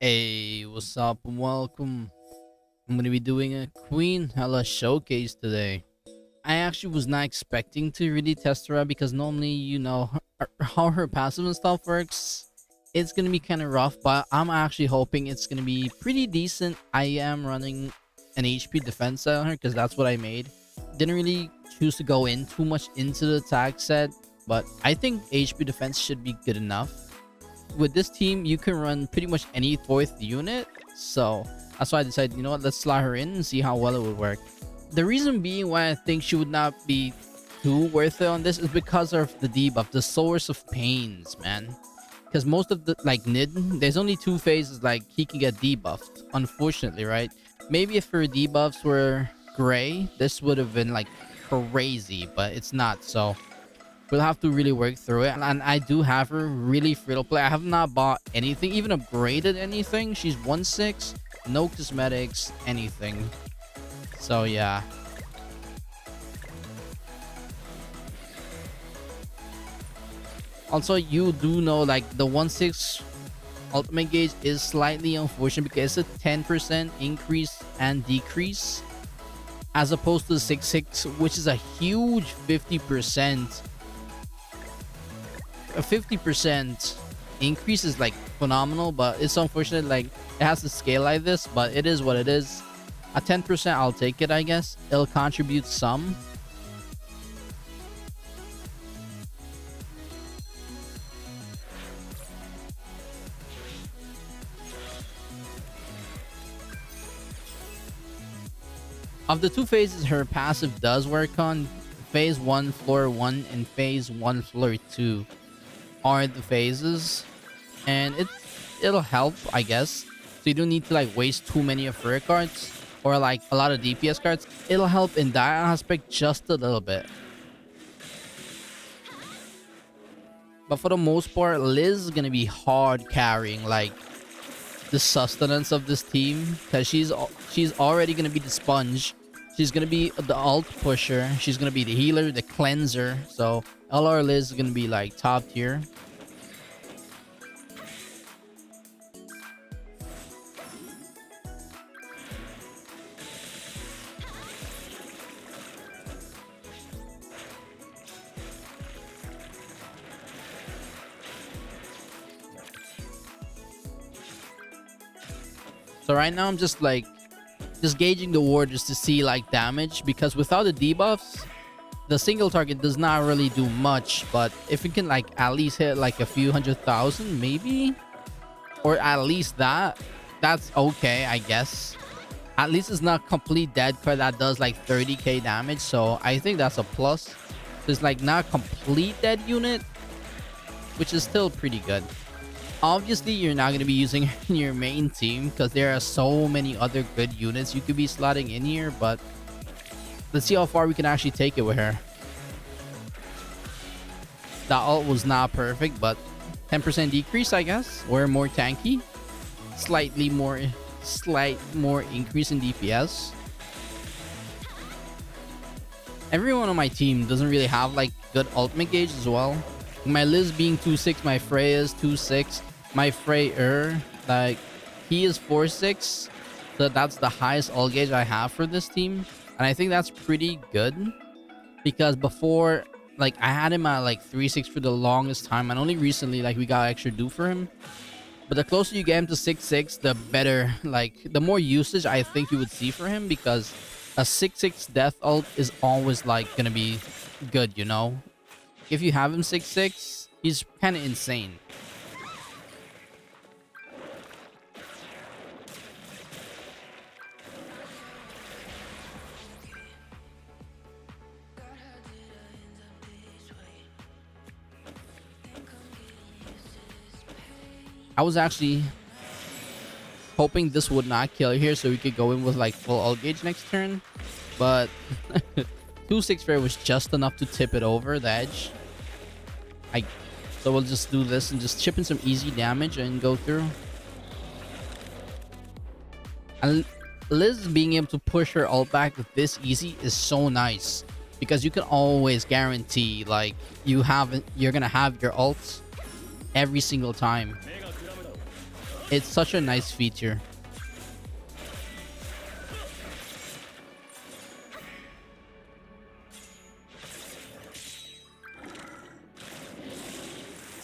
Hey, what's up and welcome. I'm gonna be doing a Queen Hella showcase today. I actually was not expecting to really test her out because normally, how her passive and stuff works. It's gonna be kind of rough, but I'm actually hoping it's gonna be pretty decent. I am running an HP defense set on her because that's what I made. Didn't really choose to go in too much into the tag set, but I think HP defense should be good enough. With this team, you can run pretty much any fourth unit. So that's why I decided, you know what, let's slot her in and see how well it would work. The reason being why I think she would not be too worth it on this is because of the debuff, the source of pains, man. Because most of the Nid, there's only two phases like he can get debuffed. Unfortunately, right? Maybe if her debuffs were gray, this would have been like crazy, but it's not. So we'll have to really work through it. And I do have her really free to play. I have not bought anything, even upgraded anything. She's 1/6, no cosmetics, anything. So yeah. Also, you do know like the 1/6 ultimate gauge is slightly unfortunate because it's a 10% increase and decrease as opposed to the 6/6, which is a huge 50%. A 50% increase is like phenomenal, but it's unfortunate like it has to scale like this, but it is what it is. A 10%, I'll take it, I guess. It'll contribute some. Of the two phases her passive does work on, phase 1 floor 1 and phase 1 floor 2 are the phases, and it'll help, I guess. So you don't need to like waste too many of her cards or like a lot of DPS cards. It'll help in that aspect just a little bit. But for the most part, Liz is gonna be hard carrying like the sustenance of this team because she's already gonna be the sponge. She's gonna be the alt pusher. She's gonna be the healer, the cleanser. So LR Liz is gonna be like top tier. So right now I'm just gauging the ward just to see like damage, because without the debuffs, the single target does not really do much. But if it can like at least hit like a few 100,000 maybe, or at least that's okay, I guess. At least it's not complete dead card that does like 30k damage, so I think that's a plus. It's like not complete dead unit, which is still pretty good. Obviously, you're not going to be using in your main team because there are so many other good units you could be slotting in here, but let's see how far we can actually take it with her. The ult was not perfect, but 10% decrease, I guess, or more tanky. Slight more increase in DPS. Everyone on my team doesn't really have like good ultimate gauge as well. My Liz being 2/6, my Frey is 2/6. My Freyer, like, he is 4/6. So that's the highest ult gauge I have for this team. And I think that's pretty good. Because before, like, I had him at like 3/6 for the longest time. And only recently, like, we got extra do for him. But the closer you get him to 6/6, the better, like, the more usage I think you would see for him. Because a 6/6 death ult is always, like, gonna be good, you know? If you have him 6/6, he's kind of insane. I was actually hoping this would not kill here so we could go in with like full ult gauge next turn. But 2/6 Fair was just enough to tip it over the edge. So we'll just do this and just chip in some easy damage and go through. And Liz being able to push her ult back this easy is so nice, because you can always guarantee like you're gonna have your ults every single time. It's such a nice feature.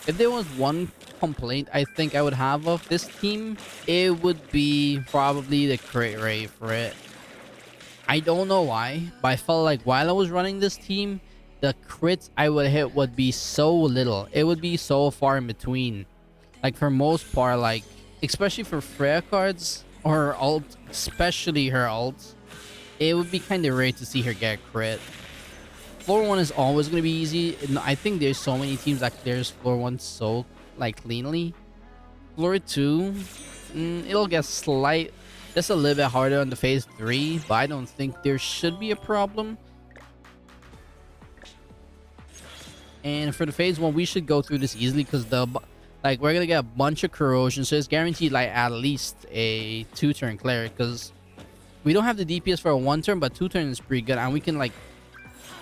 If there was one complaint I think I would have of this team, it would be probably the crit rate for it. I don't know why, but I felt like while I was running this team, the crits I would hit would be so little. It would be so far in between. Like for most part, like especially for Freya cards or alt, especially her alt, it would be kind of rare to see her get crit. Floor 1 is always going to be easy. And I think there's so many teams that clears floor 1 so like cleanly. Floor 2, it'll get just a little bit harder on the phase 3, but I don't think there should be a problem. And for the phase 1, we should go through this easily because we're gonna get a bunch of corrosion, so it's guaranteed like at least a 2-turn cleric, because we don't have the DPS for a 1-turn, but 2-turn is pretty good, and we can like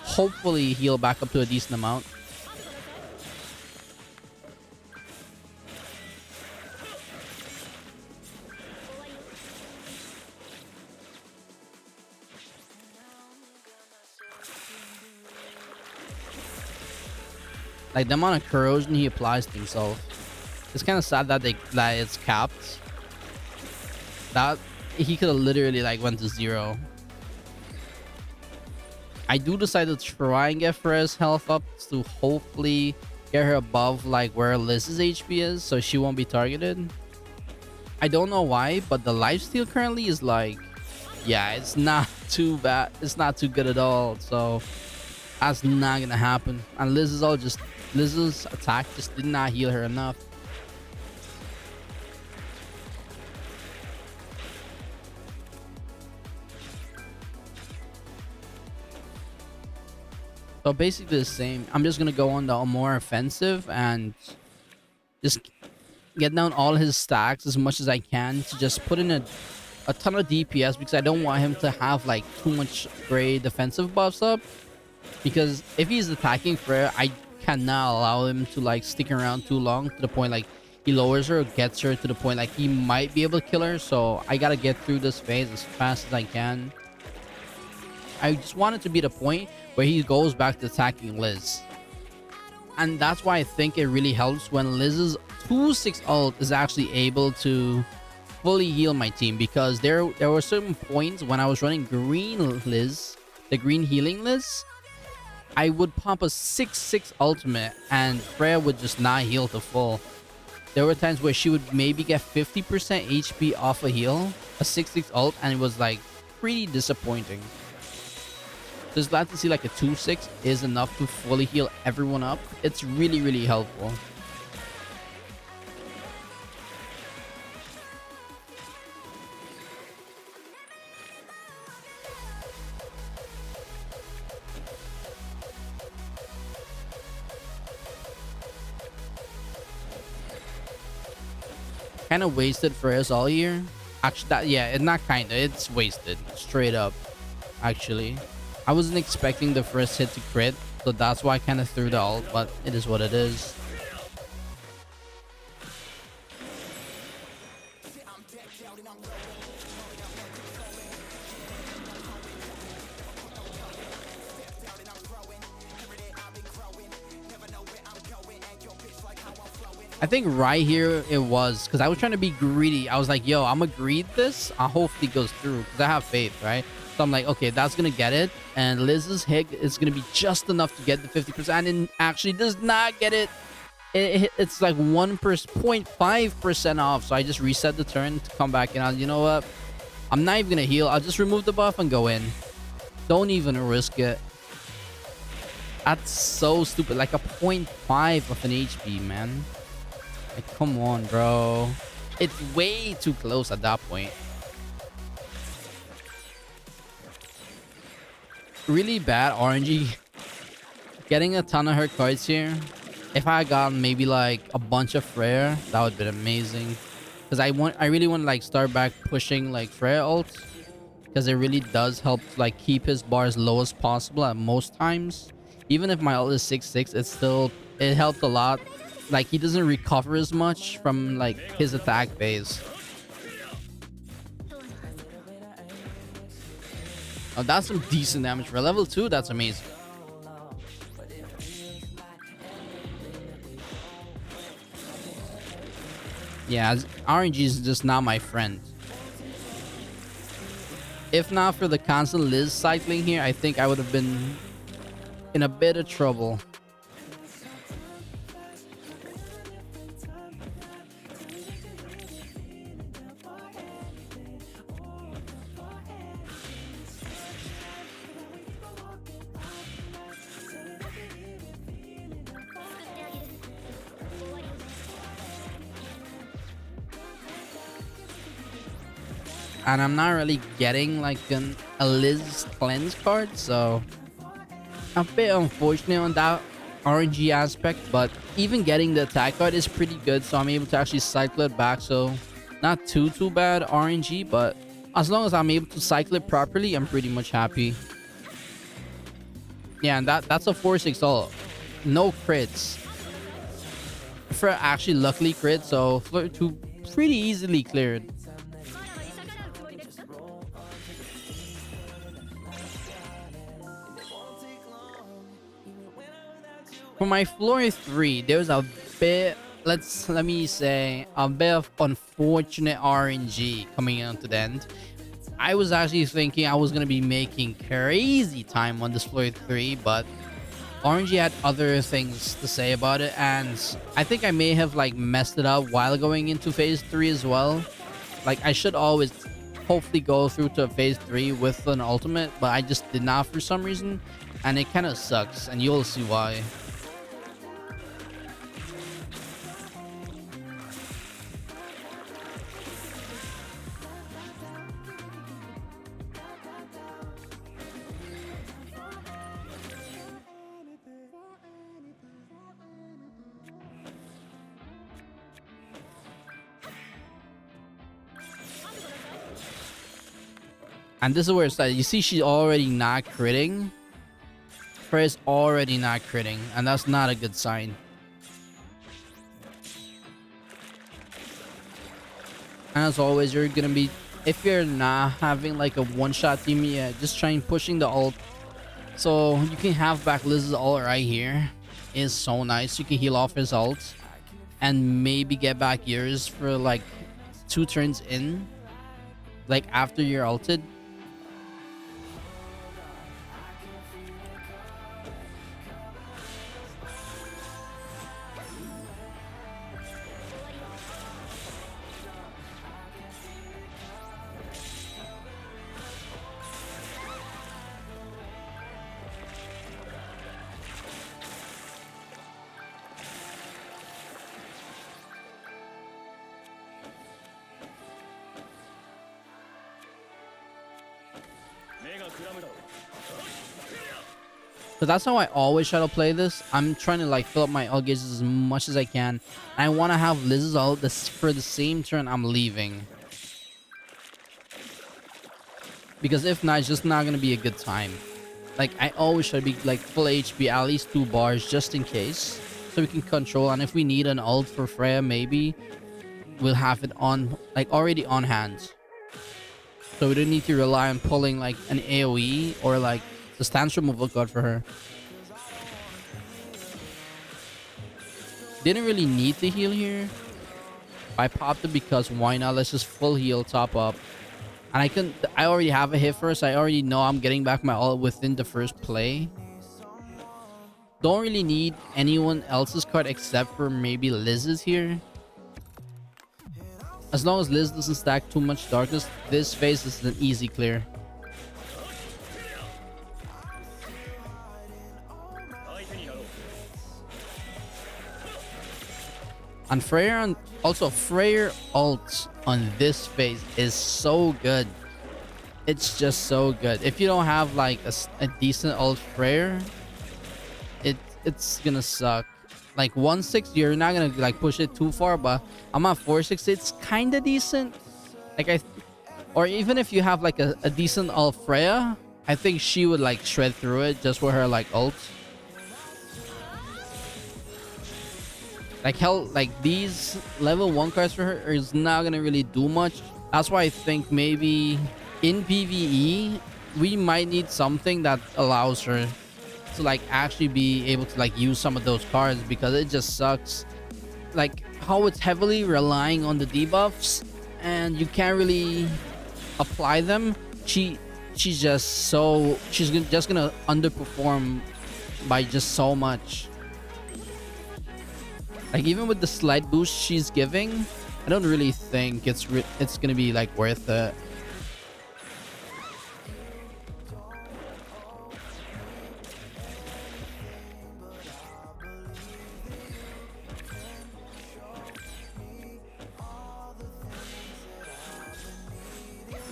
hopefully heal back up to a decent amount. Like the amount of corrosion he applies to himself, it's kind of sad that it's capped. That he could have literally like went to 0. I do decide to try and get Freya's health up to hopefully get her above like where Liz's HP is, so she won't be targeted. I don't know why, but the lifesteal currently is like, yeah, it's not too bad. It's not too good at all. So that's not gonna happen. And Liz's attack just did not heal her enough. So basically the same. I'm just gonna go on the more offensive and just get down all his stacks as much as I can to just put in a ton of DPS, because I don't want him to have like too much great defensive buffs up. Because if he's attacking Freya, I cannot allow him to like stick around too long to the point like he lowers her or gets her to the point like he might be able to kill her. So I gotta get through this phase as fast as I can. I just want it to be the point where he goes back to attacking Liz. And that's why I think it really helps when Liz's 2-6 ult is actually able to fully heal my team, because there were certain points when I was running green Liz, the green healing Liz, I would pump a 6-6 ultimate and Freya would just not heal to full. There were times where she would maybe get 50% HP off a heal, a 6-6 ult, and it was like pretty disappointing. Just glad to see like a 2-6 is enough to fully heal everyone up. It's really, really helpful. Kind of wasted for us all year. Actually, it's not kinda. It's wasted. Straight up. Actually. I wasn't expecting the first hit to crit, so that's why I kind of threw the ult, but it is what it is. I think right here it was because I was trying to be greedy. I was like, yo, I'm gonna greed this. I hopefully goes through because I have faith, right? So I'm like, okay, that's gonna get it. And Liz's hit is gonna be just enough to get the 50%, and it actually does not get it. It's like 1.5% off. So I just reset the turn to come back in. You know what? I'm not even gonna heal. I'll just remove the buff and go in. Don't even risk it. That's so stupid. Like a 0.5 of an HP, man. Like, come on, bro. It's way too close at that point. Really bad RNG. Getting a ton of her cards here. If I had gotten maybe like a bunch of Freya, that would have been amazing. Because I really want to like start back pushing like Freya ults. Because it really does help like keep his bar as low as possible at most times. Even if my ult is 6-6, it helped a lot like he doesn't recover as much from like his attack phase. Oh, that's some decent damage for level 2. That's amazing. Yeah, RNG is just not my friend. If not for the constant Liz cycling here, I think I would have been in a bit of trouble. And I'm not really getting like a Liz cleanse card, so a bit unfortunate on that RNG aspect. But even getting the attack card is pretty good, so I'm able to actually cycle it back. So not too bad RNG, but as long as I'm able to cycle it properly, I'm pretty much happy. Yeah, and that's a 4-6 all. No crits. For actually luckily crit, so Fleur 2 pretty easily cleared. For my floor 3, there's a bit, let me say, a bit of unfortunate RNG coming into the end. I was actually thinking I was going to be making crazy time on this floor 3, but RNG had other things to say about it, and I think I may have like messed it up while going into phase 3 as well. Like I should always hopefully go through to phase 3 with an ultimate, but I just did not for some reason, and it kind of sucks, and you'll see why. And this is where it's like, you see she's already not critting. Freya's already not critting, and that's not a good sign. And as always, you're gonna be, if you're not having like a one-shot team, yeah, just trying pushing the ult. So you can have back Liz's ult right here. Is so nice. You can heal off his ult and maybe get back yours for like 2 turns in, like after you're ulted. So that's how I always try to play this. I'm trying to like fill up my ult gauges as much as I can. I want to have Liz's ult for the same turn I'm leaving. Because if not, it's just not going to be a good time. Like I always try to be like full HP, at least 2 bars just in case. So we can control, and if we need an ult for Freya, maybe we'll have it on, like already on hand. So we don't need to rely on pulling like an AoE or like the stance removal card for her. Didn't really need to heal here. I popped it because why not? Let's just full heal, top up. And I already have a hit first. I already know I'm getting back my ult within the first play. Don't really need anyone else's card except for maybe Liz's here. As long as Liz doesn't stack too much darkness, this phase is an easy clear. And Freya, also Freya ult on this phase is so good. It's just so good. If you don't have like a decent ult Freya, it's gonna suck. Like 1-6, you're not gonna like push it too far, but I'm at 4-6. It's kind of decent. Like or even if you have like a decent ult Freya, I think she would like shred through it just with her like ult. Like hell, like these level 1 cards for her is not gonna really do much. That's why I think maybe in PvE we might need something that allows her to like actually be able to like use some of those cards, because it just sucks like how it's heavily relying on the debuffs and you can't really apply them. She's just so just gonna underperform by just so much. Like even with the slight boost she's giving, I don't really think it's gonna be like worth it.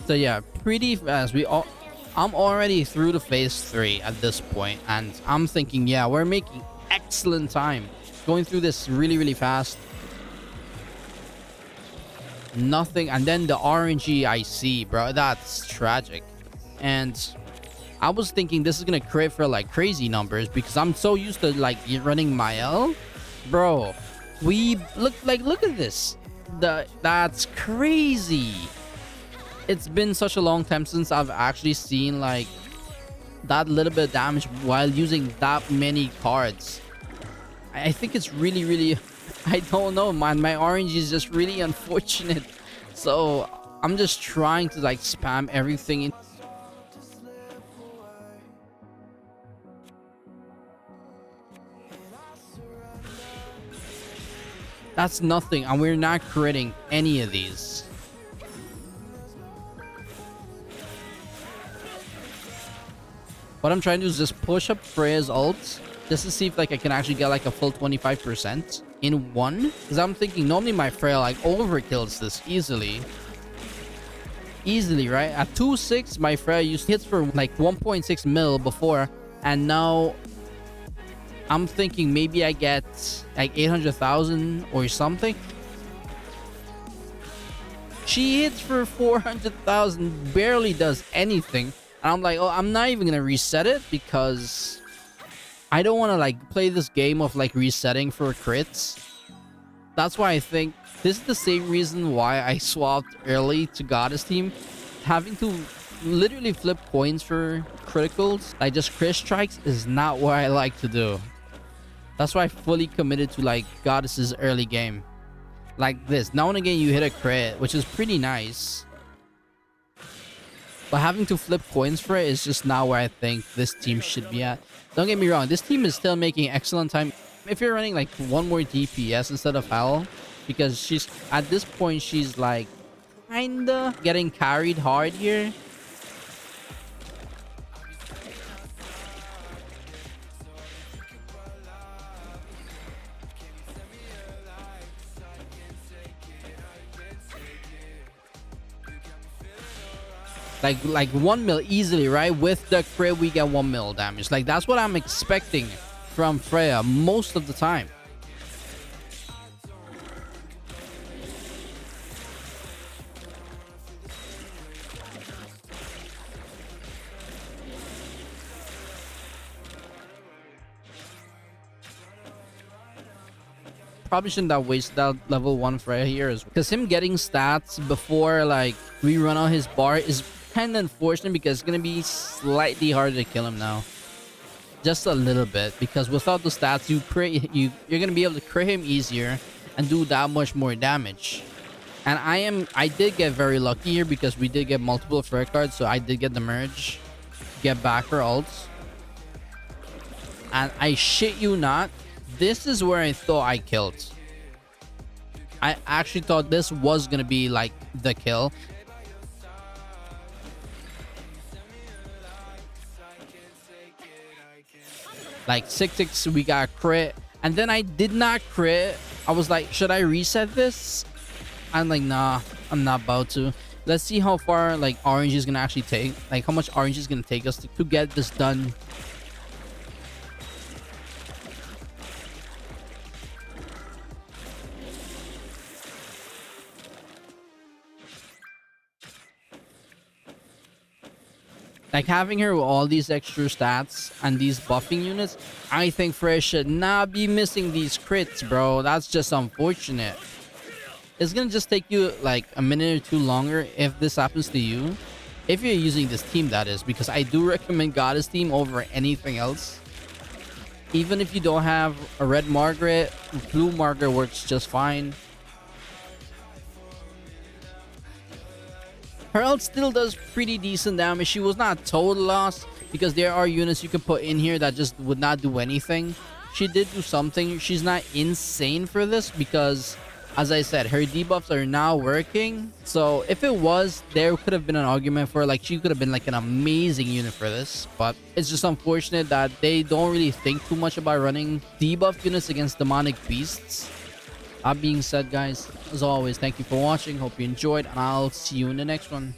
So yeah, pretty fast. I'm already through to phase 3 at this point, and I'm thinking, yeah, we're making excellent time going through this really fast. Nothing, and then the RNG I see, bro, that's tragic. And I was thinking this is gonna crit for like crazy numbers because I'm so used to like running Mael, bro. We look at this. That's crazy. It's been such a long time since I've actually seen like that little bit of damage while using that many cards. I think it's really I don't know, man. My orange is just really unfortunate. So I'm just trying to like spam everything in. That's nothing, and we're not critting any of these. What I'm trying to do is just push up Freya's ult just to see if like I can actually get like a full 25% in one. Because I'm thinking normally my Freya like overkills this easily. Easily, right? At 2.6, my Freya used hits for like 1.6 mil before, and now I'm thinking maybe I get like 800,000 or something. She hits for 400,000, barely does anything. And I'm like, oh, I'm not even gonna reset it because I don't want to like play this game of like resetting for crits. That's why I think this is the same reason why I swapped early to Goddess team. Having to literally flip coins for criticals, like just crit strikes, is not what I like to do. That's why I fully committed to like Goddess's early game. Like this, now and again you hit a crit, which is pretty nice. But having to flip coins for it is just not where I think this team should be at. Don't get me wrong, this team is still making excellent time. If you're running like one more DPS instead of Hell, because she's at this point she's like kinda getting carried hard here. Like 1 mil easily, right? With the crit we get 1 mil damage. Like that's what I'm expecting from Freya most of the time. Probably shouldn't have wasted that level 1 Freya here, is because him getting stats before like we run out his bar is kind of unfortunate, because it's gonna be slightly harder to kill him now, just a little bit, because without the stats you're gonna be able to crit him easier and do that much more damage. And I did get very lucky here because we did get multiple Freya cards, so I did get the merge, get back her ults, and I shit you not, this is where I thought I killed. I actually thought this was gonna be like the kill. Like 6-6 we got a crit, and then I did not crit. I was like, should I reset this? I'm like, nah, I'm not about to. Let's see how far like orange is gonna actually take, like how much orange is gonna take us to get this done. Like having her with all these extra stats and these buffing units, I think Fresh should not be missing these crits, bro. That's just unfortunate. It's gonna just take you like a minute or two longer if this happens to you. If you're using this team, that is, because I do recommend Goddess team over anything else. Even if you don't have a red Margaret, blue Margaret works just fine. Her ult still does pretty decent damage. She was not total loss because there are units you can put in here that just would not do anything. She did do something. She's not insane for this because, as I said, her debuffs are now working. So if it was, there could have been an argument for like she could have been like an amazing unit for this. But it's just unfortunate that they don't really think too much about running debuff units against demonic beasts. That being said, guys, as always, thank you for watching. Hope you enjoyed, and I'll see you in the next one.